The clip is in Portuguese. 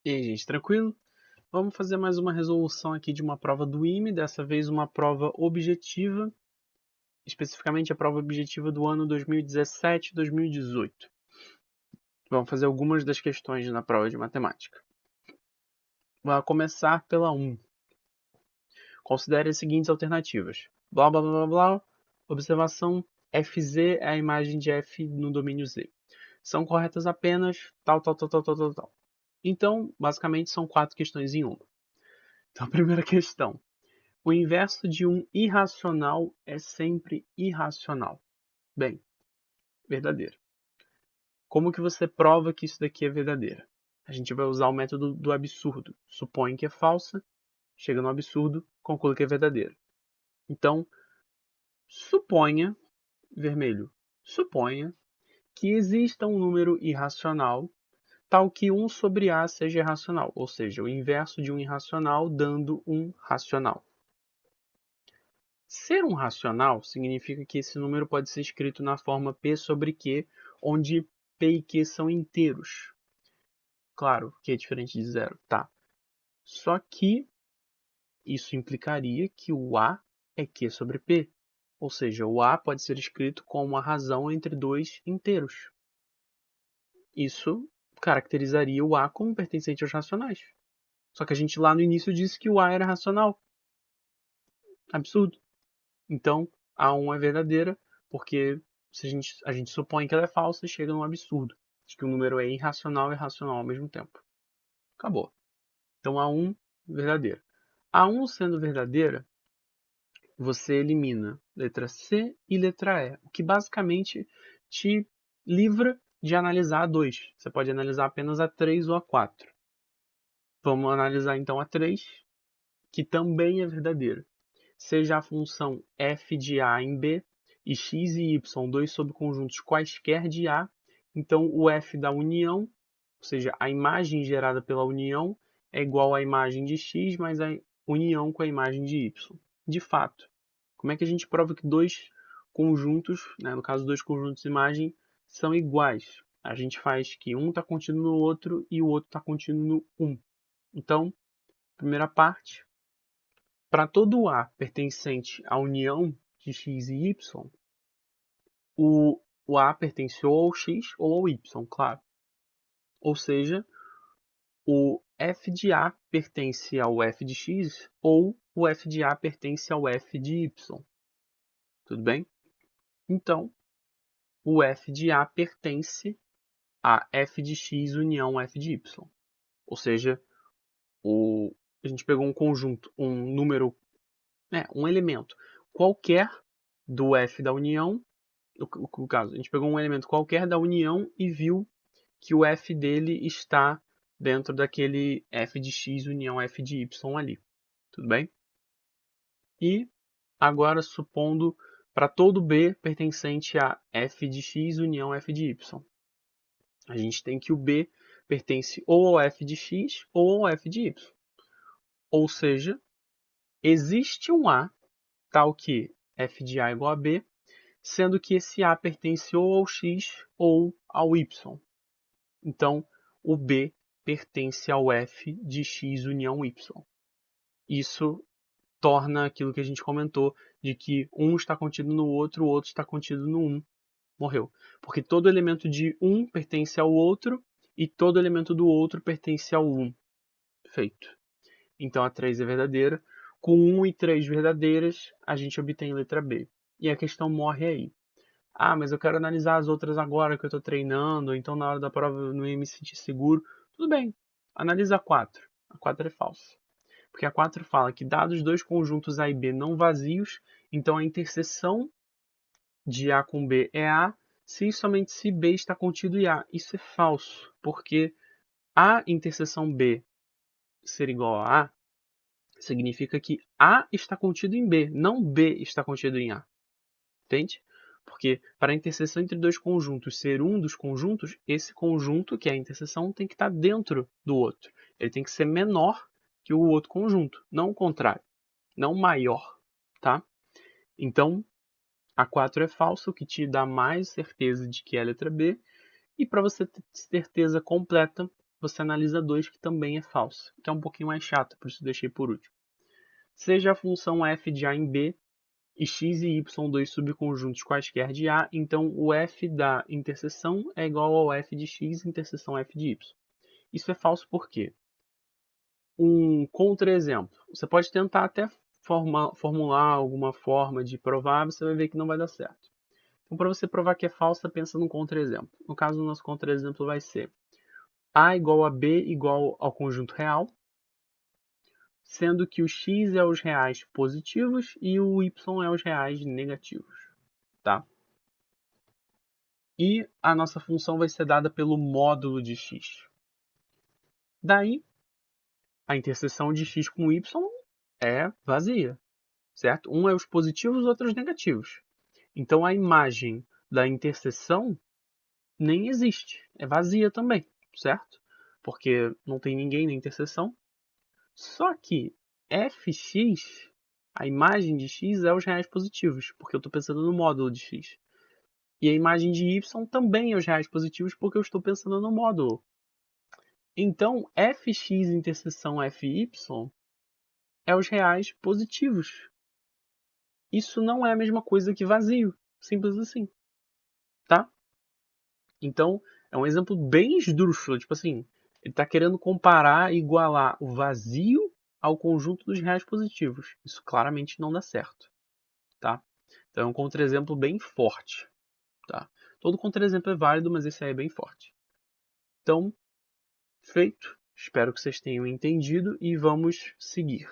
E aí, gente, tranquilo? Vamos fazer mais uma resolução aqui de uma prova do IME, dessa vez uma prova objetiva, especificamente a prova objetiva do ano 2017-2018. Vamos fazer algumas das questões na prova de matemática. Vamos começar pela 1. Considere as seguintes alternativas. Blá, blá, blá, blá, blá. Observação FZ é a imagem de F no domínio Z. São corretas apenas tal, tal, tal, tal, tal, tal, tal. Então, basicamente, são 4 questões em uma. Então, a primeira questão. O inverso de um irracional é sempre irracional. Bem, verdadeiro. Como que você prova que isso daqui é verdadeiro? A gente vai usar o método do absurdo. Supõe que é falsa, chega no absurdo, conclui que é verdadeiro. Então, suponha, vermelho, suponha que exista um número irracional tal que 1 sobre A seja irracional, ou seja, o inverso de um irracional dando um racional. Ser um racional significa que esse número pode ser escrito na forma P sobre Q, onde P e Q são inteiros. Claro, Q é diferente de zero, tá? Só que isso implicaria que o A é Q sobre P, ou seja, o A pode ser escrito como uma razão entre dois inteiros. Isso caracterizaria o A como pertencente aos racionais. Só que a gente lá no início disse que o A era racional. Absurdo. Então, A1 é verdadeira, porque se a gente supõe que ela é falsa, chega num absurdo, de que o número é irracional e racional ao mesmo tempo. Acabou. Então, A1, verdadeira. A1 sendo verdadeira, você elimina letra C e letra E, o que basicamente te livra de analisar a 2. Você pode analisar apenas a 3 ou a 4. Vamos analisar então a 3, que também é verdadeira. Seja a função f de A em B e x e y, dois subconjuntos quaisquer de A, então o f da união, ou seja, a imagem gerada pela união, é igual à imagem de x mais a união com a imagem de y. De fato, como é que a gente prova que dois conjuntos, né, no caso dois conjuntos de imagem, são iguais? A gente faz que um está contido no outro e o outro está contido no 1. Então, primeira parte, para todo A pertencente à união de x e y, o A pertence ou ao x ou ao y, claro. Ou seja, o f de A pertence ao f de x ou o f de A pertence ao f de y. Tudo bem? Então, o f de A pertence a f de x união f de y. Ou seja, a gente pegou um conjunto, um número, um elemento qualquer do f da união. No caso, a gente pegou um elemento qualquer da união e viu que o f dele está dentro daquele f de x união f de y ali. Tudo bem? E agora supondo para todo B pertencente a f de x união f de y. A gente tem que o B pertence ou ao f de x ou ao f de y. Ou seja, existe um A tal que f de A é igual a B, sendo que esse A pertence ou ao x ou ao y. Então, o B pertence ao f de x união y. Isso torna aquilo que a gente comentou, de que um está contido no outro, o outro está contido no 1. Morreu. Porque todo elemento de um pertence ao outro e todo elemento do outro pertence ao 1. Feito. Então, a 3 é verdadeira. Com 1 e 3 verdadeiras, a gente obtém letra B. E a questão morre aí. Ah, mas eu quero analisar as outras agora que eu estou treinando, então na hora da prova eu não ia me sentir seguro. Tudo bem, analisa a 4. A 4 é falsa. Porque a 4 fala que dados dois conjuntos A e B não vazios, então a interseção de A com B é A, se e somente se B está contido em A. Isso é falso, porque a interseção B ser igual a A significa que A está contido em B, não B está contido em A. Entende? Porque para a interseção entre dois conjuntos ser um dos conjuntos, esse conjunto, que é a interseção, tem que estar dentro do outro. Ele tem que ser menor que o outro conjunto, não o contrário, não maior, tá? Então, a 4 é falsa, o que te dá mais certeza de que é a letra B. E para você ter certeza completa, você analisa 2, que também é falsa, que é um pouquinho mais chata, por isso deixei por último. Seja a função f de a em b e x e y dois subconjuntos quaisquer de a, então o f da interseção é igual ao f de x interseção f de y. Isso é falso por quê? Um contra-exemplo. Você pode tentar até formular alguma forma de provar, você vai ver que não vai dar certo. Então, para você provar que é falsa, pensa num contra-exemplo. No caso, o nosso contra-exemplo vai ser a igual a b igual ao conjunto real, sendo que o x é os reais positivos e o y é os reais negativos. Tá? E a nossa função vai ser dada pelo módulo de x. Daí, a interseção de x com y é vazia, certo? Um é os positivos, outro os negativos. Então, a imagem da interseção nem existe, é vazia também, certo? Porque não tem ninguém na interseção. Só que fx, a imagem de x é os reais positivos, porque eu estou pensando no módulo de x. E a imagem de y também é os reais positivos, porque eu estou pensando no módulo. Então, fx interseção fy é os reais positivos. Isso não é a mesma coisa que vazio, simples assim, tá? Então, é um exemplo bem esdrúxulo, tipo assim, ele está querendo comparar e igualar o vazio ao conjunto dos reais positivos. Isso claramente não dá certo, tá? Então, é um contra-exemplo bem forte, tá? Todo contra-exemplo é válido, mas esse aí é bem forte. Então, feito. Espero que vocês tenham entendido e vamos seguir.